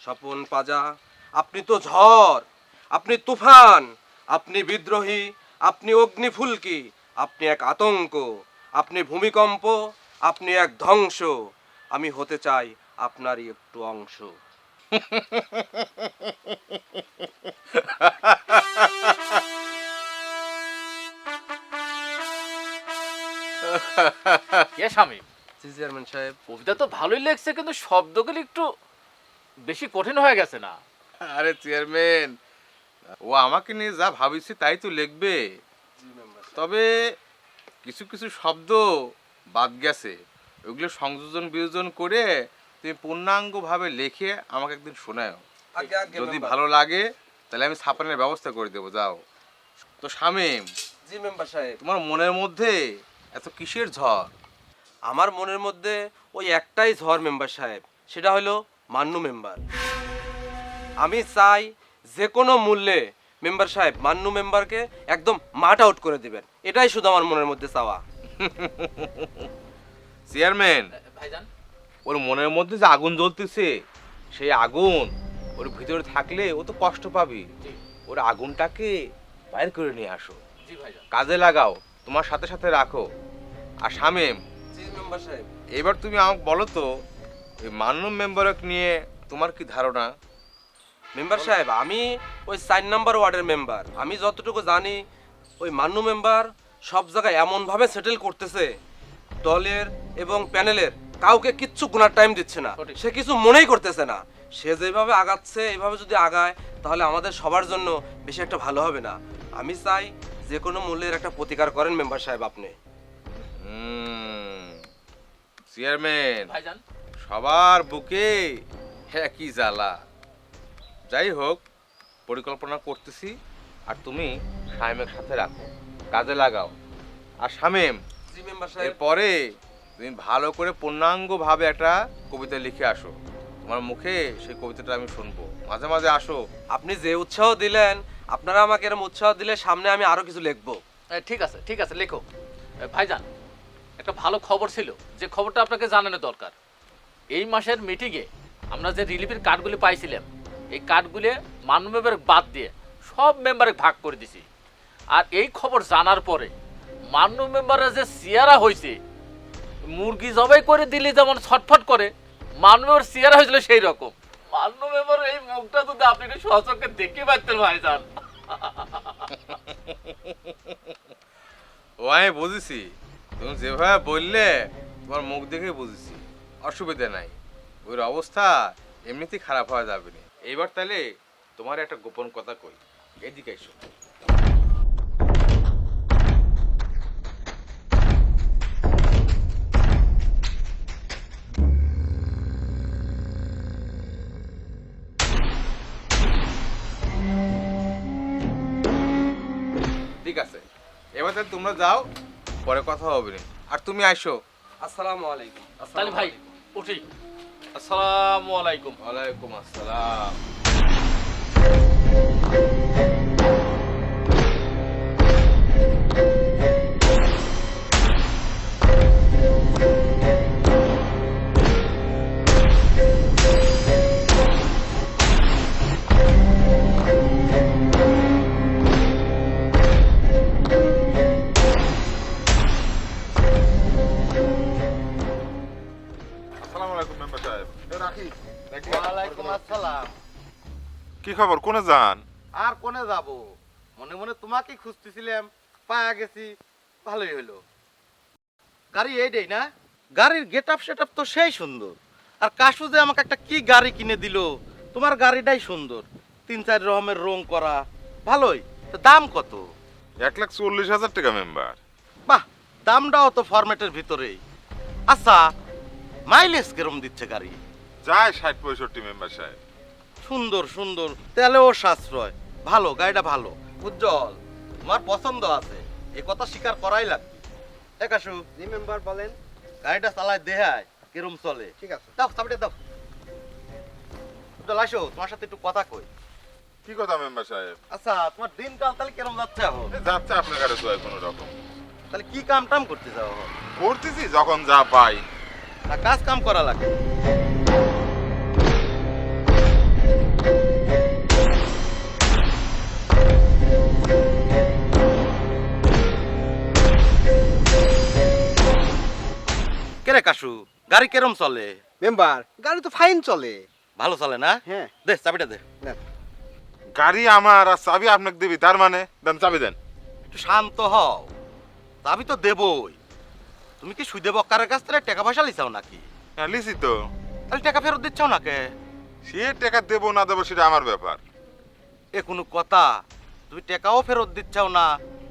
স্বপন পাজা, আপনি তো ঝড়, আপনি তুফান, আপনি বিদ্রোহী, আপনি অগ্নিফুলকি, আপনি এক আতঙ্ক, আপনি ভূমিকম্প, আপনি এক ধ্বংস। আমি হতে চাই আপনারই একটু অংশ। কে স্বামী? জি চেয়ারম্যান সাহেব। কবিতা তো ভালোই লেখছে, কিন্তু শব্দগুলি একটু বেশি কঠিন হয়ে গেছে না? আরে চেয়ারম্যান, ও আমাকে নিয়ে যা ভাবিছে তাই তো লিখবে। তবে কিছু কিছু শব্দ বাদ গেছে, ওগুলো সংযোজন বিয়োজন করে তুমি পূর্ণাঙ্গভাবে লিখে আমাকে একদিন শোনাও। যদি ভালো লাগে তাহলে আমি ছাপানোর ব্যবস্থা করে দেবো। যাও তো শামীম। জি মেম্বার সাহেব। তোমার মনের মধ্যে এত কিসের ঝড়? আমার মনের মধ্যে ওই একটাই ঝড় মেম্বার সাহেব, সেটা হলো মান্নু মেম্বার। আমি চাই যে কোনো মূল্যে মেম্বার সাহেব মান্নু মেম্বারকে একদম মাঠ আউট করে দিবেন, এটাই শুধু আমার মনের মধ্যে চাওয়া। চেয়ারম্যান, ভাইজান, ওর মনের মধ্যে যে আগুন জ্বলতেছে, সেই আগুন ওর ভিতরে থাকলে ও তো কষ্ট পাবে। ওর আগুনটাকে বাইর করে নিয়ে আসো, জি ভাইজান। কাজে লাগাও, তোমার সাথে সাথে রাখো। আর শামীম, জি মেম্বার সাহেব। এবার তুমি আমাকে বলো তো, ওই মান্নু মেম্বারক নিয়ে তোমার কি ধারণা? মেম্বার সাহেব, আমি ওই 4 নম্বর ওয়ার্ডের মেম্বার। আমি যতটুকু জানি ওই মান্নু মেম্বার সব জায়গায় এমনভাবে সেটেল করতেছে, দলের এবং প্যানেলের কাউকে কিচ্ছু গুনার টাইম দিচ্ছে না, সঠিক। সে কিছু মনেই করতেছে না। সে যেভাবে আগাচ্ছে এইভাবে যদি আগায় তাহলে আমাদের সবার জন্য বেশি একটা ভালো হবে না। আমি চাই যে কোনো মূল্যের একটা প্রতিকার করেন মেম্বার সাহেব আপনি। চেয়ারম্যান, ভাইজান, সবার বুকে একই জ্বালা। যাই হোক, পরিকল্পনা করতেছি, আর তুমি শামীমের সাথে রাখো, কাজে লাগাও। আর শামীম, জি মেম্বার সাহেব। এরপরে তুমি ভালো করে পূর্ণাঙ্গভাবে একটা কবিতা লিখে আসো। তোমার মুখে সেই কবিতাটা আমি শুনবো, মাঝে মাঝে আসো। আপনি যে উৎসাহ দিলেন, আপনারা আমাকে এরকম উৎসাহ দিলে সামনে আমি আরো কিছু লিখবো। ঠিক আছে, ঠিক আছে, লেখো। ভাইজান, একটা ভালো খবর ছিল, যে খবরটা আপনাকে জানানো দরকার। এই মাসের মিটিংয়ে আমরা যে রিলিফের কার্ডগুলি পাইছিলাম, এই কার্ডগুলি মান্নু মেম্বার বাদ দিয়ে সব মেম্বারে ভাগ করে দিছি। আর এই খবর জানার পরে মান্নু মেম্বারের যে চেয়ারা হয়েছে, মুরগি জবাই করে দিলে যেমন ছটফট করে, মান্নু মেম্বার চেয়ারা হয়েছিল সেই রকম। মান্নু মেম্বার এই মুখটা যদি আপনি একটু সচক্ষে দেখে পাচ্ছেন ভাইজান। ও আমি বুঝেছি, তুমি যেভাবে বললে তোমার মুখ দেখে বুঝেছি, অসুবিধা নাই। ওর অবস্থা এমনিতেই খারাপ হওয়া যাবে না। এইবার তাহলে তোমার একটা গোপন কথা কই, এদিকে এসো। ঠিক আছে, এবার তাহলে তোমরা যাও, পরে কথা হবে না। আর তুমি আইসো। আসসালামু আলাইকুম। তাহলে ভাই উঠি। আসসালামু আলাইকুম। ওয়ালাইকুম আসসালাম। আসসালামু আলাইকুম মেম্বার সাহেব। ওয়ালাইকুম আসসালাম। কি খবর, কোনে যান? আর কোনে যাব, মনে মনে তোমাকেই খুঁজতেছিলাম, পায়া গেছি, ভালোই হলো। গাড়ি এইটাই না? গাড়ির গেট আপ সেট আপ তো সেই সুন্দর। আর কাশু যে আমাকে একটা কি গাড়ি কিনে দিল, তোমার গাড়িটাই সুন্দর, 3-4 রকমের রং করা, ভালোই। তো দাম কত? 1,40,000 টাকা মেম্বার। বাহ, দামটাও তো ফরম্যাটের ভিতরেই। আচ্ছা, মাইলেজ কিরম দিচ্ছে গাড়ি? যায় 60-65 মেম্বার সাহেব। সুন্দর সুন্দর, তেলেও সাশ্রয়, ভালো, গাড়িটা ভালো। উজ্জ্বল, তোমার পছন্দ আছে, এই কথা স্বীকার করাই লাগবে। একাশু, জি মেম্বার বলেন। গাড়িটা চালায় দেখায় কিরম চলে। ঠিক আছে। দাও চাবিটা দাও। উজ্জ্বল আসো, তোমার সাথে একটু কথা কই। কি কথা মেম্বার সাহেব? আচ্ছা, তোমার দিনকাল তাহলে কিরম যাচ্ছে এখন? যাচ্ছে আপনার কাছে তো কোনো রকম। তাহলে কি কাম টাম করতে যাও এখন? করতেছি যখন যা পাই। না কাজ কাম করা লাগে। কাশু, গাড়ি কেরম চলে? মেম্বার গাড়ি তো ফাইন চলে। ভালো চলে না? হ্যাঁ। দে চাবিটা দে। গাড়ি আমার আর চাবি আপনাকে দিবি, তার মানে দেন চাবি দেন। একটু শান্ত হও, চাবি তো দেবই। তুমি কি সুদে বক্কারের কাছ থেকে টাকা পয়সা লিছাও নাকি? হ্যাঁ লিসি তো। তাহলে টাকা ফেরত দিচ্ছাও না কে? সে টাকা দেবো না দেবো সেটা আমার ব্যাপার। এ কোনো কথা? তুমি টাকাও ফেরত দিচ্ছাও না,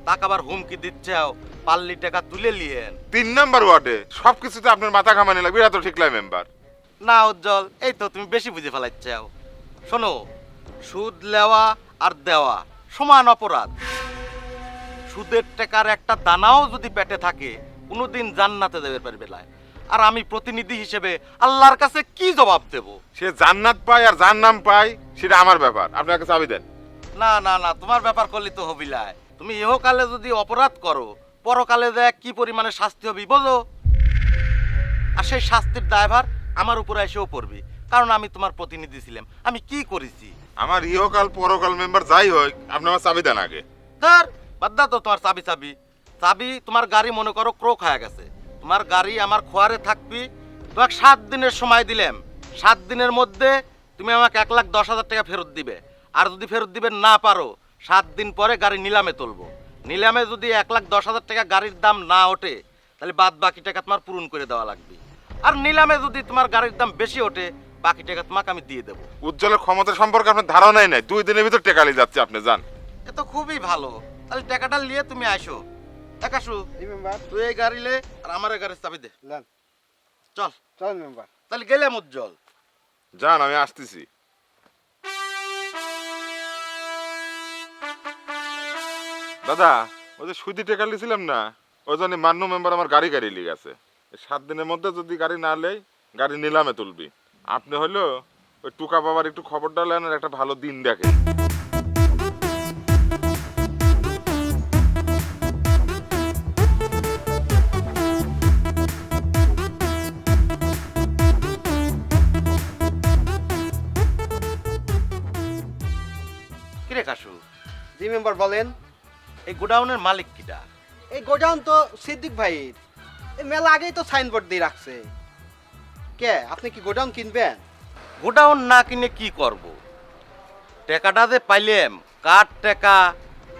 টাকা আবার হুমকি দিচ্ছাও, পাল্লি টাকা তুলে লিয়েন। 3 নাম্বার ওয়ার্ডে সব কিছুতে আপনার মাথা ঘামানি লাগবে, এটা তো ঠিক লাই মেম্বার। না উজ্জ্বল, এই তো তুমি বেশি বুঝে ফেলাচ্ছাও। শোনো, সুদ নেওয়া আর দেওয়া সমান অপরাধ। সুদের টাকার একটা দানাও যদি পেটে থাকে কোনোদিন জান্নাতে দেবে পারবে না। আর আমি প্রতিনিধি হিসেবে আল্লাহর কাছে কি জবাব দেব? সে জান্নাত পায় আর জাহান্নাম পায় সেটা আমার ব্যাপার, আপনাকে চাবি দেন। না না না, তোমার ব্যাপার করলে তো হবিলায়। তুমি ইহকালে যদি অপরাধ করো, পরকালে দেখ কি পরিমাণে শাস্তি হবে বোঝো। আর সেই শাস্তির দায়ভার আমার উপরে এসেও পড়বে, কারণ আমি তোমার প্রতিনিধি ছিলাম। আমি কি করেছি? আমার ইহকাল পরকাল মেম্বার যাই হোক, আপনি আমার চাবি দেন আগে। ধর বাদ দাও তো তোমার চাবি। চাবি তোমার গাড়ি মনে করো ক্রোক হয়ে গেছে, তোমার গাড়ি আমার খোয়ারে থাকবি। তোমাকে 7 দিনের সময় দিলাম, 7 দিনের মধ্যে তুমি আমাকে 1,10,000 টাকা ফেরত দিবে। আর যদি ফেরত দিবে না পারো, 7 দিন পরে গাড়ি নিলামে তুলবো। নিলামে যদি 1,10,000 টাকা গাড়ির দাম না ওঠে, তাহলে বাদ বাকি টাকা তোমার পূরণ করে দেওয়া লাগবে। আর নিলামে যদি তোমার গাড়ির দাম বেশি ওঠে, বাকি টাকা তোমাকে আমি দিয়ে দেবো। উজ্জ্বলের ক্ষমতা সম্পর্কে আপনার ধারণাই নাই, 2 দিনের ভিতর টেকালি যাচ্ছে, আপনি যান। এ তো খুবই ভালো। তাহলে টাকাটা নিয়ে তুমি আসো। একাশু, এই মেম্বার তুই এই গাড়ি লে আর আমার এই গাড়ির চাবি দে। লান চল চল মেম্বার। তাহলে গেলাম উজ্জ্বল। যান, আমি আসতেছি। দাদা, ওই যে সুদি টেকা লিছিলাম না, ওই জন্য মান্য মেম্বার আমার গাড়ি লিয়ে গেছে। 7 দিনের মধ্যে যদি গাড়ি না লেই, গাড়ি নিলামে তুলবি। আপনি হলো ওই টুকা বাবার একটু খবরটা নেন আর একটা ভালো দিন দেখেন। কিরে কাশু, জি মেম্বার বলেন। এই গোডাউনের মালিক কিটা? এই গোডাউন তো সিদ্দিক ভাইয়ের। এই মেলা আগেই তো সাইনবোর্ড দিয়ে রাখছে। কে আপনি কি গোডাউন কিনবেন? গোডাউন না কিনে কি করব? টাকাটা যে পাইলাম, কার টাকা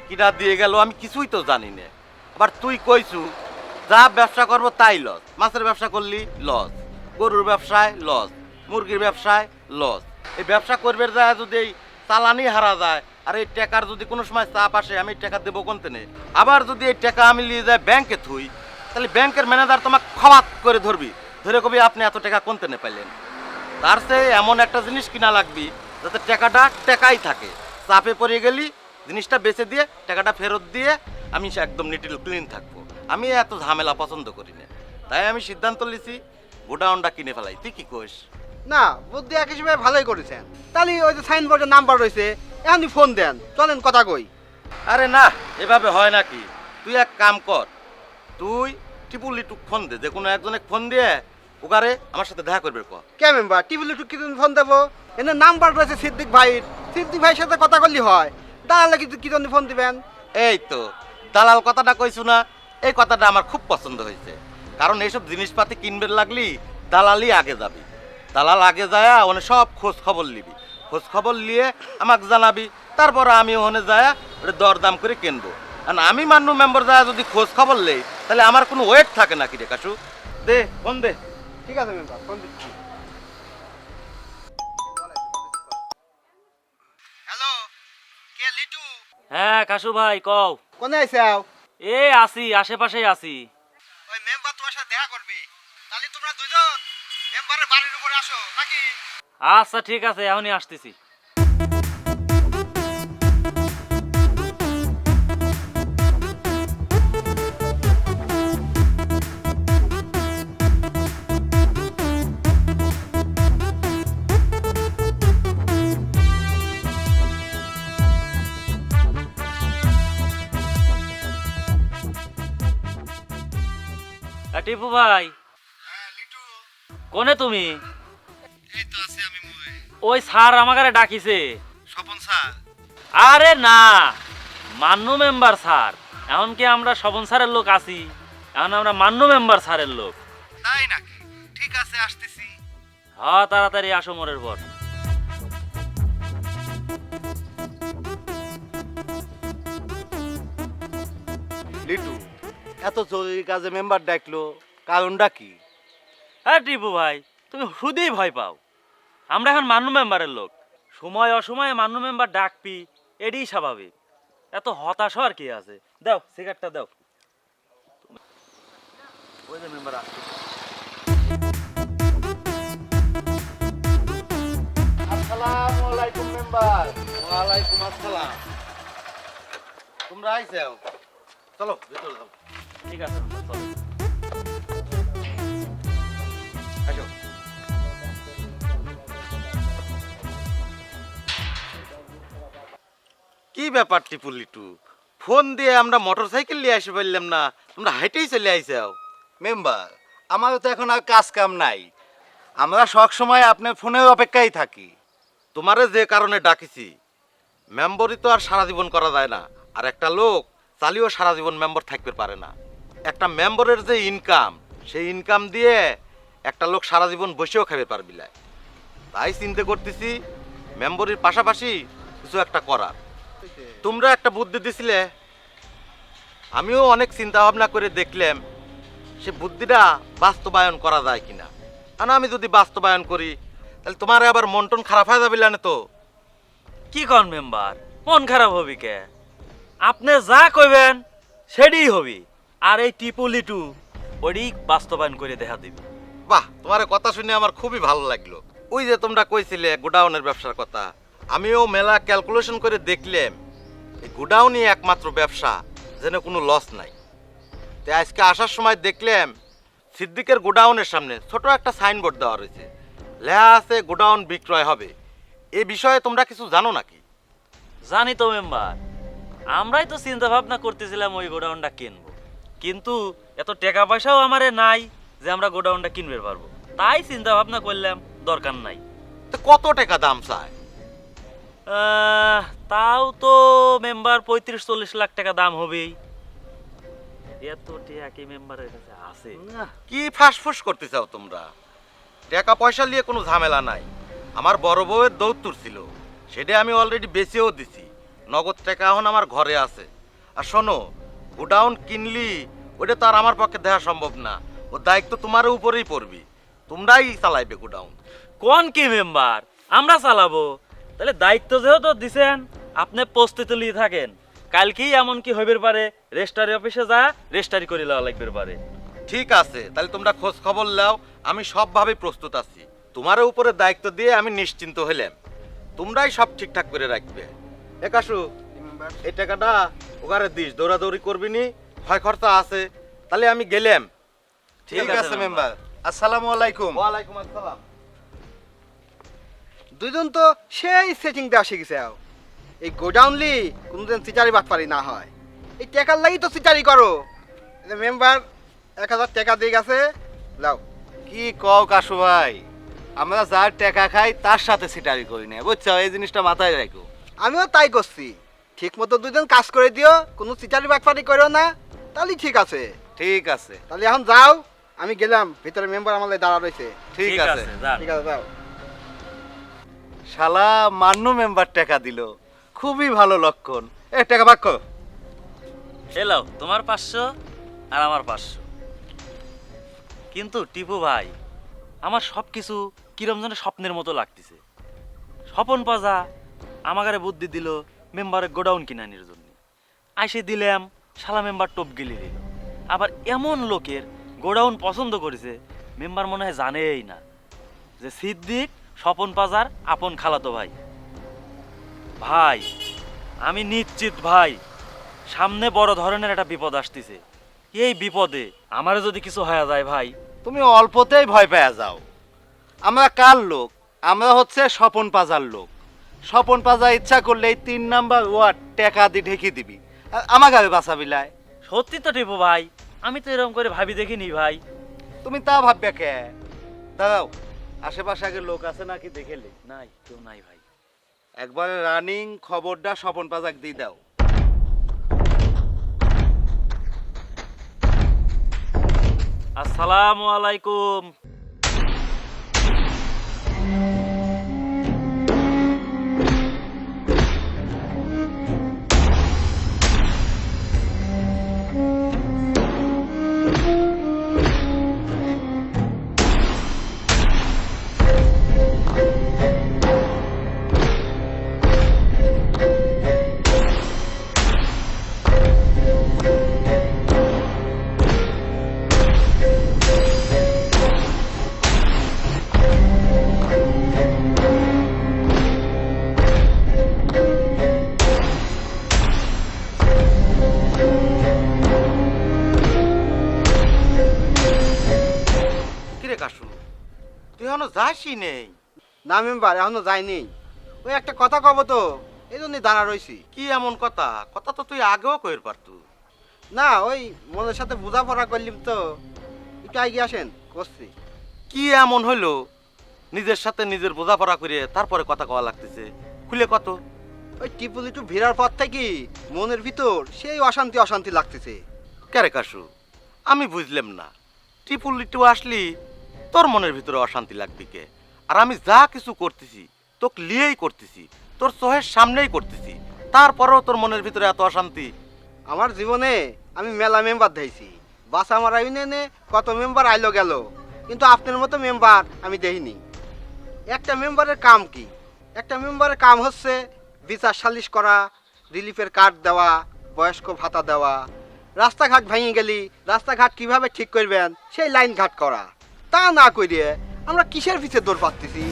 কিনা দিয়ে গেল আমি কিছুই তো জানি না। আবার তুই কইছু যা ব্যবসা করব তাই লস। মাছের ব্যবসা করলি লস, গরুর ব্যবসায় লস, মুরগির ব্যবসায় লস। এই ব্যবসা করবে যায় যদি এই চালানি হারা যায়, আর এই টাকার যদি কোনো সময় চাপ আসে, আমি টাকা দেবো কোনতে নেই। আবার যদি এই টাকা আমি নিয়ে যাই ব্যাংকে থুই, তাহলে ব্যাংকের ম্যানেজার তোমাকে খবাত করে ধরবি, ধরে কবি আপনি এত টাকা কোনতে নে পাইলেন। তার চেয়ে এমন একটা জিনিস কিনা লাগবি যাতে টাকাটা টাকাই থাকে। চাপে পড়ে গেলি জিনিসটা বেচে দিয়ে টাকাটা ফেরত দিয়ে আমি একদম নিটিল ক্লিন থাকবো। আমি এত ঝামেলা পছন্দ করি না, তাই আমি সিদ্ধান্ত নিছি গোডাউনটা কিনে ফেলাই। তুই কি কইস? না, বুদ্ধি এক হিসেবে ভালোই করেছেন। তাহলে ওই যে সাইনবোর্ডের নাম্বার রয়েছে, এখনই ফোন দেন, চলেন কথা কই। আরে না, এভাবে হয় নাকি? তুই এক কাম কর, তুই টিপুল লিটুক ফোন দে, যে কোনো একজনে ফোন দিয়ে ওগারে আমার সাথে দেখা করবে ক। কে মেম্বার টিভিলে টুকি তুমি ফোন দেবো? এনে নাম্বার রয়েছে সিদ্দিক ভাইয়ের। সিদ্দিক ভাইয়ের সাথে কথা করলি হয়, দাঁড়ালে কিন্তু কি জন্য ফোন দিবেন? এই তো দালাল কথাটা কইছু না, এই কথাটা আমার খুব পছন্দ হয়েছে। কারণ এইসব জিনিসপাতি কিনবে লাগলি দালালই আগে যাবি। দালাল আগে যায় ওনে সব খোঁজ খবর নিবি, খোঁজ খবর নিয়ে আমাকে জানাবি। তারপর আমি ওখানে যায় ওটা দরদাম করে কিনবো। আর আমি মান্নু মেম্বার যায় যদি খোঁজ খবর নেই, তাহলে আমার কোনো ওয়েট থাকে নাকি রে কাশু? দে ফোন দে। ঠিক আছে মেম্বার, ফোন দিচ্ছি। হ্যালো, কে লিটু? হ্যাঁ কাশু ভাই কও। কোনে আইছাও? এ আসি, আশেপাশেই আসি। ওই মেম্বার তোমার সাথে দেখা করবি। তাহলে তোমরা দুজন মেম্বারের বাড়ির উপরে আসো নাকি? আচ্ছা ঠিক আছে, এখনই আসতেছি। টিপু ভাই, কোনে তুমি? এই তো আছি আমি মুয়ে। ওই স্যার আমাকে ডাকিছে। স্বপন স্যার? আরে না, মান্নু মেম্বার স্যার। এখন কি আমরা স্বপন স্যারের লোক আছি? এখন আমরা মান্নু মেম্বার স্যারের লোক। তাই নাকি? ঠিক আছে, আসতেছি। হ্যাঁ তাড়াতাড়ি আসো মোড়ের পর। লিটু, এত জরুরি কাজে মেম্বার ডাকলো, কারণটা কি? হ্যাঁ টিপু ভাই, তুমি শুধুই ভয় পাও। আমরা এখন মান্য মেম্বারের লোক, সময় অসময়ে মান্য মেম্বার ডাকবি, এটাই স্বাভাবিক। এত হতাশ হওয়ার কি আছে? দাও সিগারেটটা দাও। ওই যে মেম্বার আসছে। আসসালামু আলাইকুম মেম্বার। ওয়ালাইকুম আসসালাম। তোমরা আইছো? চলো ভিতরে যাও। ঠিক আছে চলো। আসো। কি ব্যাপার টিপু লিটু, ফোন দিয়ে আমরা মোটরসাইকেল নিয়ে আসতে পারলাম না, তোমরা হাইটেই চলে আইছো? মেম্বার, আমারও তো এখন আর কাজ কাম নাই, আমরা সব সময় আপনার ফোনের অপেক্ষায় থাকি। তোমারে যে কারণে ডাকিছি, মেম্বরই তো আর সারা জীবন করা যায় না, আর একটা লোক চালিয়েও সারা জীবন মেম্বার থাকতে পারে না। একটা মেম্বরের যে ইনকাম, সেই ইনকাম দিয়ে একটা লোক সারা জীবন বসেও খাবে পারবি না। তাই চিন্তা করতেছি মেম্বরের পাশাপাশি কিছু একটা করার। তোমরা একটা বুদ্ধি দিছিলে, আমিও অনেক চিন্তা ভাবনা করে দেখলাম সে বুদ্ধিটা বাস্তবায়ন করা যায় কিনা। আর আমি যদি বাস্তবায়ন করি তাহলে তোমার আবার মন টন খারাপ হয়ে যাবে না তো? কি কন মেম্বার, মন খারাপ হবি কে? আপনি যা কইবেন সেটাই হবি, আর এই টিপু লিটু ওই বাস্তবায়ন করে দেখা দিবি। বাহ, তোমার কথা শুনে আমার খুবই ভালো লাগলো। ওই যে তোমরা কইছিলে গোডাউনের ব্যবসার কথা, আমিও মেলা ক্যালকুলেশন করে দেখলাম এই গোডাউনই একমাত্র ব্যবসা যেন কোনো লস নাই। তাই আজকে আসার সময় দেখলাম সিদ্দিকের গোডাউনের সামনে ছোট একটা সাইনবোর্ড দেওয়া রয়েছে, লেখা আছে গোডাউন বিক্রয় হবে। এই বিষয়ে তোমরা কিছু জানো নাকি? জানি তো মেম্বার, আমরাই তো চিন্তা ভাবনা করতেছিলাম ওই গোডাউনটা কিনবো, কিন্তু এত টাকা পয়সাও আমারে নাই যে আমরা গোডাউনটা কিনবে পারবো। তাই চিন্তা ভাবনা করলাম দরকার নাই। তো কত টাকা দাম চায়? তাও তো মেম্বার 35-40 লাখ টাকা দাম হবেই। এত টাকা কি মেম্বারের কাছে আছে? কি ফাঁসফুস করতে চাও তোমরা? টাকা পয়সা নিয়ে কোনো ঝামেলা নাই। আমার বড় বউয়ের দৌত্তর ছিল, সেটা আমি অলরেডি বেচেও দিছি। নগদ টাকা এখন আমার ঘরে আছে। আর শোনো, গোডাউন কিনলি ওটা তো আর আমার পক্ষে দেওয়া সম্ভব না, ও দায়িত্ব তোমার উপরেই পড়বি, তোমরাই চালাইবে গোডাউন। কোন কি মেম্বার, আমরা চালাবো? তাহলে দায়িত্ব যেহেতু দিছেন, আপনি প্রস্তুতি নিয়ে থাকেন। কালকেই এমন কি হইবে পারে, রেজিস্ট্রারি অফিসে যা রেজিস্ট্রারি করে লওয়া লাগবে পারে। ঠিক আছে, তাহলে তোমরা খোঁজ খবর নাও, আমি সবভাবে প্রস্তুত আছি। তোমার উপরে দায়িত্ব দিয়ে আমি নিশ্চিন্ত হইলাম, তোমরাই সব ঠিকঠাক করে রাখবে। একাশু, এই টাকাটা ওখানে দিস, দৌড়াদৌড়ি করবি নি, হয় খরচা আছে। তাহলে আমি গেলাম। ঠিক আছে মেম্বার। আসসালামু আলাইকুম। ওয়ালাইকুম আসসালাম। দুইজন তো সেই সেটিং দেওয়া শিখেছে। এই গোডাউনলি কোনোদিন চিটারি বাদ পারি না হয়, এই টাকার লাগি তো চিটারি করো। মেম্বার 1000 টাকা দিয়ে গেছে, যাও। কি কও কাশু ভাই, আমরা যার টাকা খাই তার সাথে সিটারি করি না, বুঝছো? এই জিনিসটা মাথায় রাখো। আমিও তাই করছি। ঠিক মতো দুইজন কাজ করে দিও, কোনো চিটারি বাটপারি করো না, তাহলে ঠিক আছে। ঠিক আছে, তাহলে এখন যাও, আমি গেলাম, ভিতরে মেম্বার আমার দাঁড়া রয়েছে। ঠিক আছে। যান। ঠিক আছে, যাও। শালা মান্য মেম্বার টাকা দিল, খুবই ভালো লক্ষণ। টাকা বাক্য এলাও তোমার 500 আর আমার 500। কিন্তু টিপু ভাই, আমার সব কিছু কিরম যেন স্বপ্নের মতো লাগতেছে। স্বপন পাজা আমাকে বুদ্ধি দিল মেম্বারের গোডাউন কিনানির জন্য, আইসে দিলাম, শালা মেম্বার টপ গিলি দিল। আবার এমন লোকের গোডাউন পছন্দ করেছে, মেম্বার মনে হয় জানেই না যে সিদ্দিক স্বপন পাজার আপন খালাতো ভাই। ভাই আমি নিশ্চিত ভাই, সামনে বড় ধরনের একটা বিপদ আসতেছে। এই বিপদে আমার যদি কিছু হয়ে যায় ভাই, তুমি অল্পতেই ভয় পেয়ে যাও। আমরা কার লোক? আমরা হচ্ছে স্বপন পাজার লোক। স্বপন পাজা ইচ্ছা করলে 3 নাম্বার ওয়ার্ড টাকা দিয়ে ঢেকে দিবি, আর আমাকে বাঁচাবি লাই। সত্যি তো টিপু ভাই, আমি তো এরকম করে ভাবি দেখিনি ভাই। তুমি তা ভাববে কে? দাঁড়াও, আশেপাশে আগে লোক আছে নাকি দেখেলে? নাই, কেউ নাই ভাই। একবার রানিং খবরটা স্বপন পাজাক দিয়ে দাও। আসসালামু আলাইকুম। যাসই নেই। না মেম্বার, এখনো যায়নি। ওই একটা কথা কব তো, এই জন্যই দাঁড়া রইছি। কি এমন কথা? কথা তো তুই আগেও কইর পারতু। না, ওই মনের সাথে বোঝাপড়া করলিম তো, একটু এগিয়ে আসেন করছি। কি এমন হইলো নিজের সাথে নিজের বোঝাপড়া করে তারপরে কথা কওয়া লাগতেছে? খুলে কত। ওই টিপুল একটু ভিড়ার পর থেকে মনের ভিতর সেই অশান্তি অশান্তি লাগতেছে। ক্যারে কাশু, আমি বুঝলাম না, টিপুল একটু আসলি তোর মনের ভিতরে অশান্তি লাগবে কে? আর আমি যা কিছু করতেছি তোকে লিয়েই করতেছি, তোর চোখের সামনেই করতেছি, তারপরেও তোর মনের ভিতরে এত অশান্তি? আমার জীবনে আমি মেলা মেম্বার দেখছি, বাসা আমার ইউনিয়নে কত মেম্বার আইলো গেল, কিন্তু আপনার মতো মেম্বার আমি দেখিনি। একটা মেম্বারের কাম কি? একটা মেম্বারের কাম হচ্ছে বিচার সালিশ করা, রিলিফের কার্ড দেওয়া, বয়স্ক ভাতা দেওয়া, রাস্তাঘাট ভেঙে গেলি রাস্তাঘাট কিভাবে ঠিক করবেন সেই লাইন ঘাট করা। তা না করিয়ে আমরা কিসের পিছিয়ে দৌড় পাচ্ছি?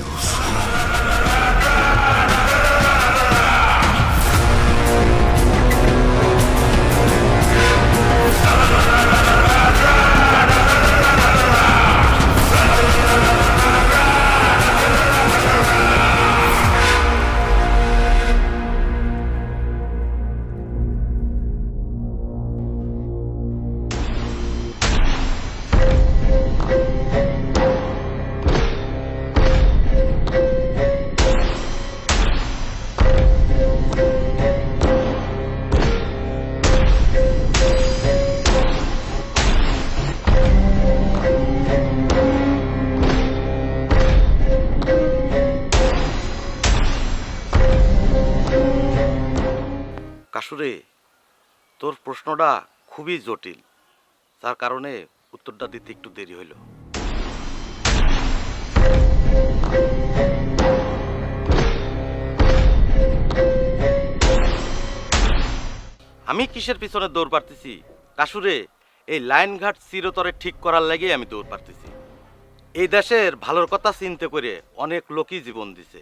কাশুরে, তোর প্রশ্নটা খুবই জটিল, তার কারণে উত্তরটা দিতে একটু দেরি হইল। আমি কিসের পিছনে দৌড় পারতেছি কাশুরে? এই লাইন ঘাট চিরতরে ঠিক করার লাগেই আমি দৌড় পারতেছি। এই দেশের ভালোর কথা চিন্তা করে অনেক লোকই জীবন দিছে।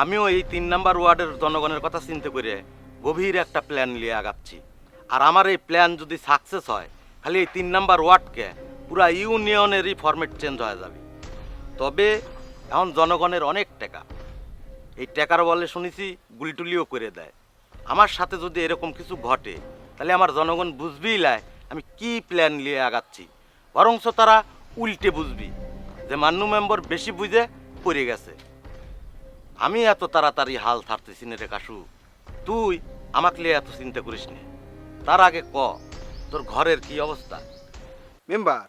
আমিও এই ৩ নাম্বার ওয়ার্ডের জনগণের কথা চিন্তা করে গভীর একটা প্ল্যান নিয়ে আগাচ্ছি। আর আমার এই প্ল্যান যদি সাকসেস হয়, খালি এই ৩ নাম্বার ওয়ার্ডকে পুরা ইউনিয়নেরই ফরম্যাট চেঞ্জ হয়ে যাবে। তবে এখন জনগণের অনেক টাকা, এই টাকার বলে শুনেছি গুলিটুলিও করে দেয়। আমার সাথে যদি এরকম কিছু ঘটে তাহলে আমার জনগণ বুঝবেই লাই আমি কি প্ল্যান নিয়ে আগাচ্ছি, বরঞ্চ তারা উল্টে বুঝবি যে মান্নু মেম্বার বেশি বুঝে পড়ে গেছে। আমি এত তাড়াতাড়ি হাল ছাড়তেছি না রে কাশু, তুই আমাকে নিয়ে এত চিন্তা করিস না। তার আগে ক, তোর ঘরের কি অবস্থা? মেম্বার,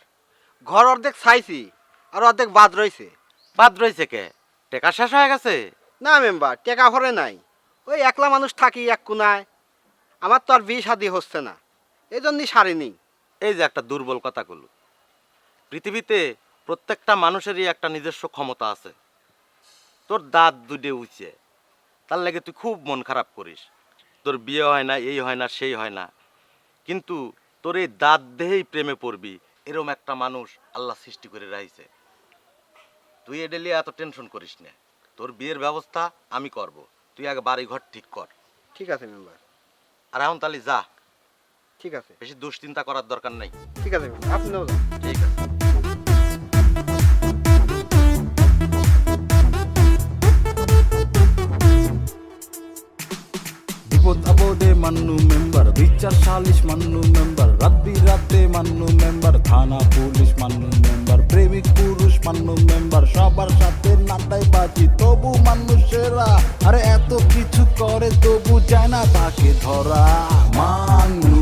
ঘর অর্ধেক ছাইছি আর অর্ধেক বাদ রয়েছে। বাদ রয়েছে কে? টাকা শেষ হয়ে গেছে? না মেম্বার, টেকা ভরে নাই। ওই একলা মানুষ থাকি এক কোনায়, আমার তো আর বিয়ে শাদি হচ্ছে না, এই জন্যই সারিনি। এই যে একটা দুর্বল কথা কলু, পৃথিবীতে প্রত্যেকটা মানুষেরই একটা নিজস্ব ক্ষমতা আছে। তোর দাঁত দুটে উঁচে, তার লাগে তুই খুব মন খারাপ করিস, তোর বিয়ে হয় না, এই হয় না, সেই হয় না। কিন্তু তোর এই দাঁত দেহেই প্রেমে পড়বি এরম একটা মানুষ আল্লাহ সৃষ্টি করে রাখছে। তুই এটা নিয়ে এত টেনশন করিস না, তোর বিয়ের ব্যবস্থা আমি করব, তুই আগে বাড়ি ঘর ঠিক কর। ঠিক আছে মেম্বার। আর এখন তাহলে যা, ঠিক আছে, বেশি দুশ্চিন্তা করার দরকার নাই। ঠিক আছে মেম্বার, আপনিও যান। ঠিক আছে। বিপদ আপদে মান্নু মেম্বার, বিচার সালিশ মান্নু মেম্বার, রাত বিরাতে মান্নু মেম্বার, থানা পুলিশ মান্নু মেম্বার, প্রেমিক পুরুষ মান্নু মেম্বার, সবার সাথে নাটাই বাজি তবু মানুষেরা, আরে এত কিছু করে তবু যায় না তাকে ধরা। মান্নু